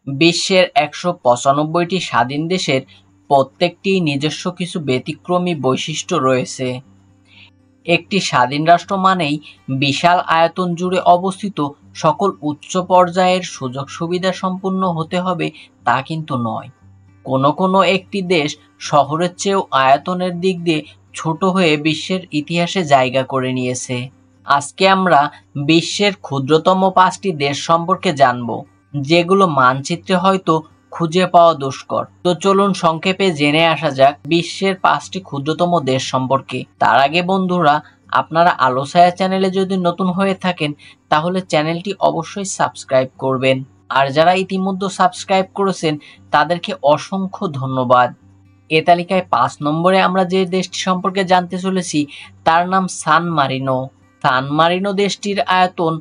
বিশ্বের ১৯৫টি স্বাধীন দেশের প্রত্যেকটি নিজস্ব কিছু ব্যতিক্রমী বৈশিষ্ট্য রয়েছে। একটি স্বাধীন রাষ্ট্র মানেই বিশাল আয়তন জুড়ে অবস্থিত সকল উচ্চ পর্যায়ের সুযোগ সুবিধা সম্পন্ন হতে হবে তা কিন্তু নয়। কোনো একটি দেশ শহরের চেয়েও আয়তনের দিক দিয়ে ছোট হয়ে বিশ্বের ইতিহাসে জায়গা করে নিয়েছে। আজকে আমরা বিশ্বের ক্ষুদ্রতম ৫টি দেশ সম্পর্কে জানব, যেগুলো মানচিত্রে হয়তো খুঁজে পাওয়া দুষ্কর। তো চলুন সংক্ষেপে জেনে আসা যাক বিশ্বের ৫টি ক্ষুদ্রতম দেশ সম্পর্কে। তার আগে বন্ধুরা, আপনারা আলো ছায়া চ্যানেলে যদি নতুন হয়ে থাকেন তাহলে চ্যানেলটি অবশ্যই সাবস্ক্রাইব করবেন, আর যারা ইতিমধ্যে সাবস্ক্রাইব করেছেন তাদেরকে অসংখ্য ধন্যবাদ। এ তালিকায় ৫ নম্বরে আমরা যে দেশটি সম্পর্কে জানতে চলেছি তার নাম সান মারিনো। সান মারিনো দেশটির আয়তন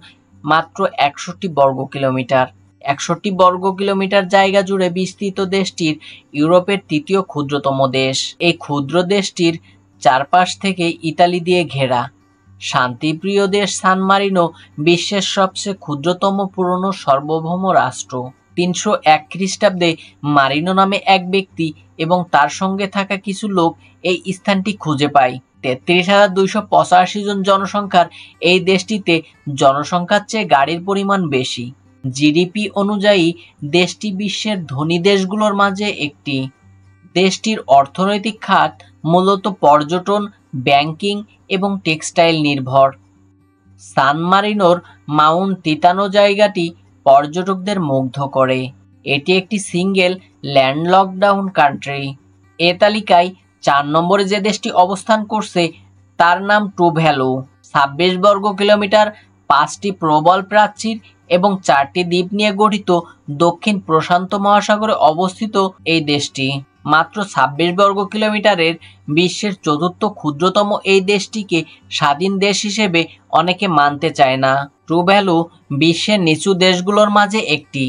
মাত্র ৬১ বর্গ কিলোমিটার। ৬১ বর্গ কিলোমিটার জায়গা জুড়ে বিস্তৃত দেশটির ইউরোপের ৩য় ক্ষুদ্রতম দেশ। এই ক্ষুদ্র দেশটির চারপাশ থেকে ইতালি দিয়ে ঘেরা। শান্তিপ্রিয় দেশ সান মারিনো বিশ্বের সবচেয়ে ক্ষুদ্রতম পুরনো সার্বভৌম রাষ্ট্র। ৩০১ খ্রিস্টাব্দে মারিনো নামে এক ব্যক্তি এবং তার সঙ্গে থাকা কিছু লোক এই স্থানটি খুঁজে পায়। ৩৩,২৮৫ জন জনসংখ্যার এই দেশটিতে জনসংখ্যার চেয়ে গাড়ির পরিমাণ বেশি। জিডিপি অনুযায়ী দেশটি বিশ্বের ধনী দেশগুলোর মাঝে একটি। দেশটির অর্থনৈতিক খাত মূলত পর্যটন, ব্যাংকিং এবং টেক্সটাইল নির্ভর। সান মারিনোর মাউন্ট তিতানো জায়গাটি পর্যটকদের মুগ্ধ করে। এটি একটি সিঙ্গেল ল্যান্ডলকডাউন কান্ট্রি। এ তালিকায় ৪ নম্বরে যে দেশটি অবস্থান করছে তার নাম টুভ্যালু। ২৬ বর্গ কিলোমিটার, ৫টি প্রবল প্রাচীর এবং ৪টি দ্বীপ নিয়ে গঠিত দক্ষিণ প্রশান্ত মহাসাগরে অবস্থিত এই দেশটি মাত্র ২৬ বর্গ কিলোমিটারের বিশ্বের ৪র্থ ক্ষুদ্রতম এই দেশটিকে স্বাধীন দেশ হিসেবে অনেকে মানতে চায় না। টুভ্যালু বিশ্বের নিচু দেশগুলোর মাঝে একটি।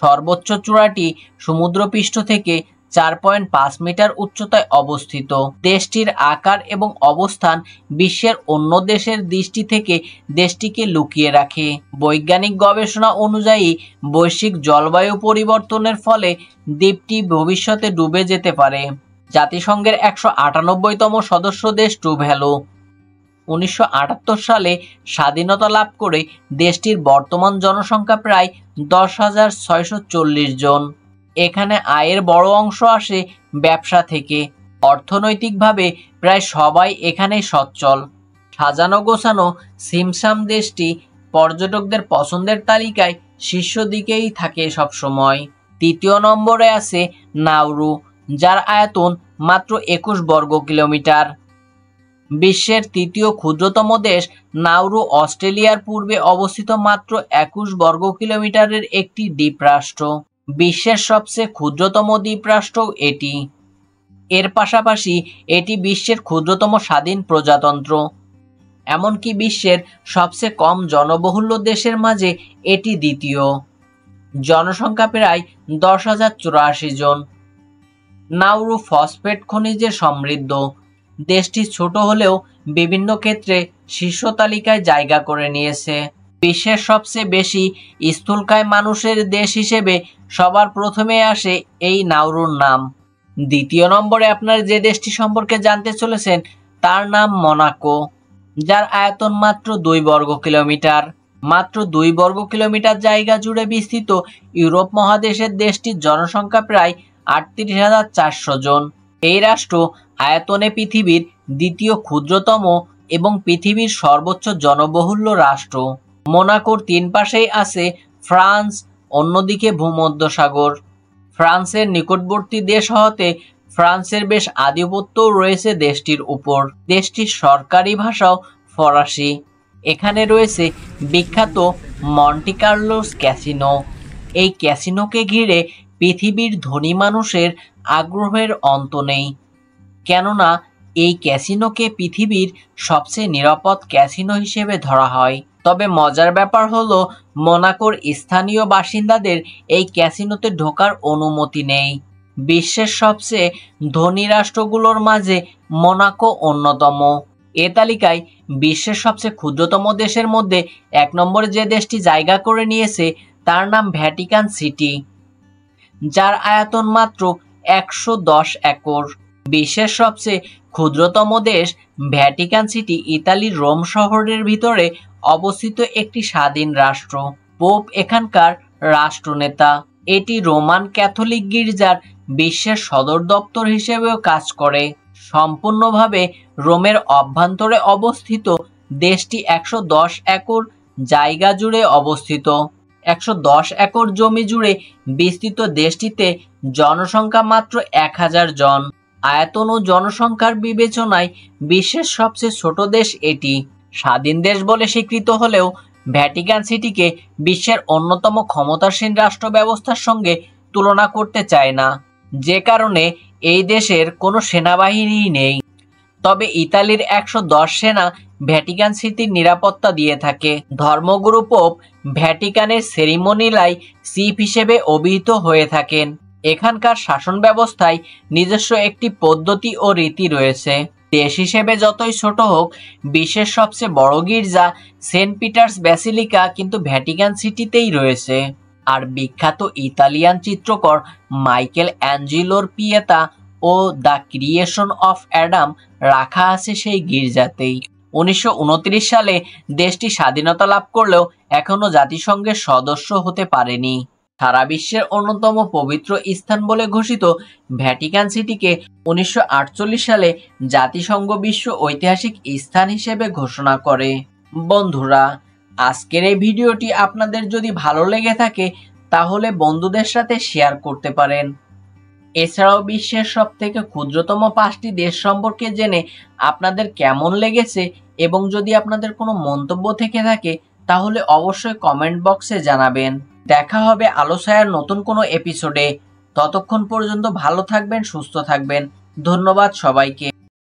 সর্বোচ্চ চূড়াটি সমুদ্রপৃষ্ঠ থেকে ৪.৫ মিটার উচ্চতায় অবস্থিত। দেশটির আকার এবং অবস্থান বিশ্বের অন্য দেশের দৃষ্টি থেকে দেশটিকে লুকিয়ে রাখে। বৈজ্ঞানিক গবেষণা অনুযায়ী বৈশ্বিক জলবায়ু পরিবর্তনের ফলে দ্বীপটি ভবিষ্যতে ডুবে যেতে পারে। জাতিসংঘের ১৯৮তম সদস্য দেশ টুভ্যালু। ১৯৭৮ সালে স্বাধীনতা লাভ করে দেশটির বর্তমান জনসংখ্যা প্রায় ১০,৬৪০ জন। এখানে আয়ের বড় অংশ আসে ব্যবসা থেকে। অর্থনৈতিকভাবে প্রায় সবাই এখানেই সচ্ছল। সাজানো গোছানো ছিমছাম দেশটি পর্যটকদের পছন্দের তালিকায় শীর্ষ দিকেই থাকে সবসময়। ৩য় নম্বরে আছে নাউরু, যার আয়তন মাত্র ২১ বর্গ কিলোমিটার। বিশ্বের ৩য় ক্ষুদ্রতম দেশ নাউরু অস্ট্রেলিয়ার পূর্বে অবস্থিত মাত্র ২১ বর্গ কিলোমিটারের একটি দ্বীপরাষ্ট্র। বিশ্বের সবচেয়ে ক্ষুদ্রতম দ্বীপরাষ্ট্রও এটি। এর পাশাপাশি এটি বিশ্বের ক্ষুদ্রতম স্বাধীন প্রজাতন্ত্র। এমনকি বিশ্বের সবচেয়ে কম জনবহুল দেশের মাঝে এটি দ্বিতীয়। জনসংখ্যা প্রায় ১০,০৮৪ জন। নাউরু ফসফেট খনিজে সমৃদ্ধ। দেশটি ছোট হলেও বিভিন্ন ক্ষেত্রে শীর্ষ তালিকায় জায়গা করে নিয়েছে। বিশ্বের সবচেয়ে বেশি স্থূলকায় মানুষের দেশ হিসেবে সবার প্রথমে আসে এই নাউরুর নাম। ২য় নম্বরে আপনারা যে দেশটি সম্পর্কে জানতে চলেছেন তার নাম মোনাকো, যার আয়তন মাত্র ২ বর্গ কিলোমিটার। মাত্র ২ বর্গ কিলোমিটার জায়গা জুড়ে বিস্তৃত ইউরোপ মহাদেশের দেশটির জনসংখ্যা প্রায় ৩৮,৪০০ জন। এই রাষ্ট্র আয়তনে পৃথিবীর দ্বিতীয় ক্ষুদ্রতম এবং পৃথিবীর সর্বোচ্চ জনবহুল্য রাষ্ট্র। মোনাকোর ৩ পাশেই আছে ফ্রান্স, অন্যদিকে ভূমধ্যসাগর। ফ্রান্সের নিকটবর্তী দেশ হওয়াতে ফ্রান্সের বেশ আধিপত্যও রয়েছে দেশটির উপর। দেশটির সরকারি ভাষাও ফরাসি। এখানে রয়েছে বিখ্যাত মন্টি কার্লোস ক্যাসিনো। এই ক্যাসিনোকে ঘিরে পৃথিবীর ধনী মানুষের আগ্রহের অন্ত নেই, কেননা এই ক্যাসিনোকে পৃথিবীর সবচেয়ে নিরাপদ ক্যাসিনো হিসেবে ধরা হয়। তবে মজার ব্যাপার হলো মোনাকোর স্থানীয় বাসিন্দাদের এই ক্যাসিনোতে ঢোকার অনুমতি নেই। বিশ্বের সবচেয়ে ধনী রাষ্ট্রগুলোর মাঝে মোনাকো অন্যতম। এ তালিকায় বিশ্বের সবচেয়ে ক্ষুদ্রতম দেশের মধ্যে ১ নম্বরে যে দেশটি জায়গা করে নিয়েছে তার নাম ভ্যাটিকান সিটি। যার আয়তন মাত্র 110 একর। বিশ্বের সবচেয়ে ক্ষুদ্রতম দেশ ভ্যাটিকান সিটি ইতালির রোম শহরের ভিতরে অবস্থিত একটি স্বাধীন রাষ্ট্র। পোপ এখানকার রাষ্ট্রনেতা। এটি রোমান ক্যাথলিক গির্জার বিশ্বের সদর দপ্তর হিসেবেও কাজ করে। সম্পূর্ণভাবে রোমের অভ্যন্তরে অবস্থিত, দেশটি 110 একর জায়গা জুড়ে অবস্থিত। 110 একর জমি জুড়ে বিস্তৃত দেশটিতে জনসংখ্যা মাত্র 1000 জন। আয়তন ও জনসংখ্যার বিবেচনায় বিশ্বের সবচেয়ে ছোট দেশ এটি। স্বাধীন দেশ বলে স্বীকৃত হলেও ভ্যাটিকান সিটিকে বিশ্বের অন্যতম ক্ষমতাসীন রাষ্ট্র ব্যবস্থার সঙ্গে তুলনা করতে চায় না, যে কারণে এই দেশের কোনো সেনাবাহিনী নেই। তবে ইতালির 110 সেনা ভ্যাটিকান সিটির নিরাপত্তা দিয়ে থাকে। ধর্মগুরু পোপ ভ্যাটিকানের সেরিমোনিয়াল চিফ হিসেবে অভিহিত হয়ে থাকেন। এখানকার শাসন ব্যবস্থায় নিজস্ব একটি পদ্ধতি ও রীতি রয়েছে। দেশ হিসেবে যতই ছোট হোক, বিশ্বের সবচেয়ে বড় গির্জা সেন্ট পিটার্স ব্যাসিলিকা কিন্তু ভ্যাটিকান সিটিতেই রয়েছে। আর বিখ্যাত ইতালিয়ান চিত্রকর Michael অ্যাঞ্জেলোর পিয়েতা O the creation of Adam রাখা আছে সেই গির্জাতেই। 1929 সালে দেশটি স্বাধীনতা লাভ করলেও এখনো জাতিসংঘের সদস্য হতে পারেনি। সারা বিশ্বের অন্যতম পবিত্র স্থান বলে ঘোষিত ভ্যাটিকান সিটিকে 1948 সালে জাতিসংঘ বিশ্ব ঐতিহাসিক স্থান হিসেবে ঘোষণা করে। বন্ধুরা, আজকের এই ভিডিওটি আপনাদের যদি ভালো লেগে থাকে তাহলে বন্ধুদের সাথে শেয়ার করতে পারেন। এছাড়াও বিশ্বের সবথেকে ক্ষুদ্রতম 5টি দেশ সম্পর্কে জেনে আপনাদের কেমন লেগেছে এবং যদি আপনাদের কোনো মন্তব্য থেকে থাকে তাহলে অবশ্যই কমেন্ট বক্সে জানাবেন। দেখা হবে আলো ছায়ার নতুন কোনো এপিসোডে। ততক্ষণ পর্যন্ত ভালো থাকবেন, সুস্থ থাকবেন। ধন্যবাদ সবাইকে।